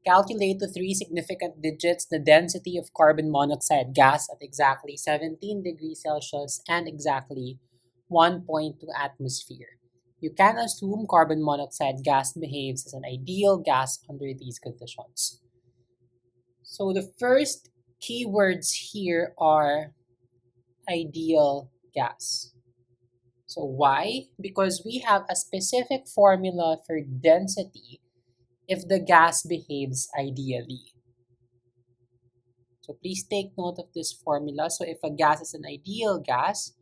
Calculate to 3 significant digits the density of carbon monoxide gas at exactly 17 degrees Celsius and exactly 1.2 atmosphere. You can assume carbon monoxide gas behaves as an ideal gas under these conditions. So the first keywords here are ideal gas. So why? Because we have a specific formula for density if the gas behaves ideally. So please take note of this formula. So if a gas is an ideal gas,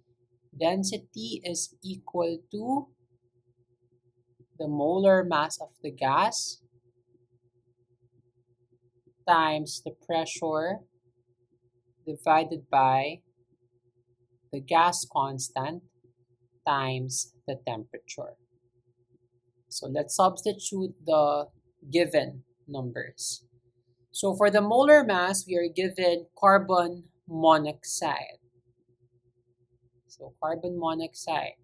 density is equal to the molar mass of the gas times the pressure divided by the gas constant times the temperature. So let's substitute the given numbers. So for the molar mass, we are given carbon monoxide. So carbon monoxide.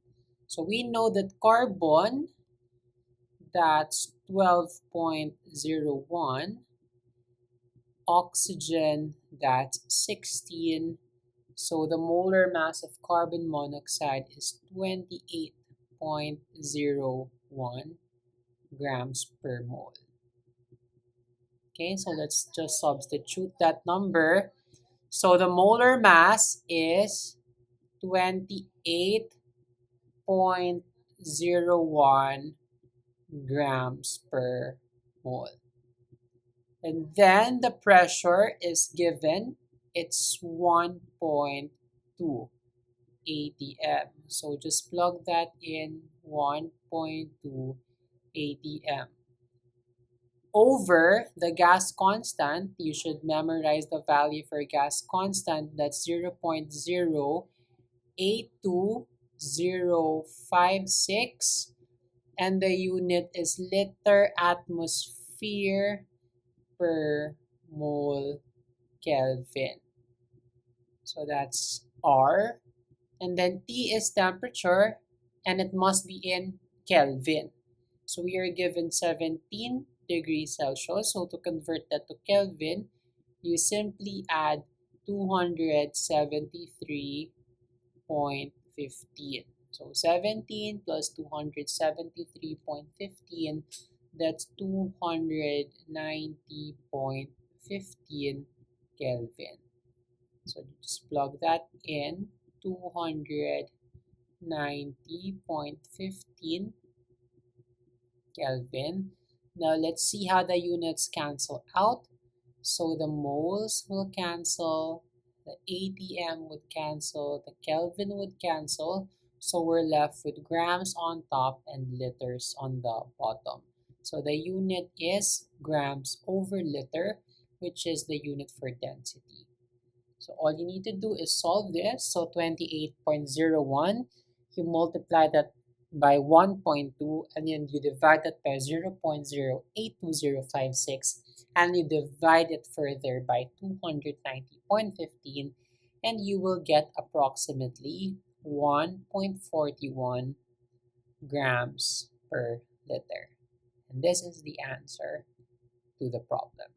So we know that carbon, that's 12.01. Oxygen, that's 16. So the molar mass of carbon monoxide is 28.01 grams per mole. Okay, so let's just substitute that number. So the molar mass is 28.01 grams per mole. And then the pressure is given, it's 1.2 atm. So just plug that in, 1.2 atm. Over the gas constant, you should memorize the value for gas constant, that's 0.082056, and the unit is liter atmosphere per mole Kelvin. So that's R. And then T is temperature, and it must be in Kelvin. So we are given 17 degrees Celsius. So to convert that to Kelvin, you simply add 273.15. So 17 plus 273.15, that's 290.15 Kelvin. So just plug that in, 290.15 Kelvin. Now let's see how the units cancel out. So the moles will cancel, the atm would cancel, the Kelvin would cancel. So we're left with grams on top and liters on the bottom. So the unit is grams over liter, which is the unit for density. So all you need to do is solve this. So 28.01, you multiply that by 1.2, and then you divide that by 0.082056, and you divide it further by 290.15, and you will get approximately 1.41 grams per liter. And this is the answer to the problem.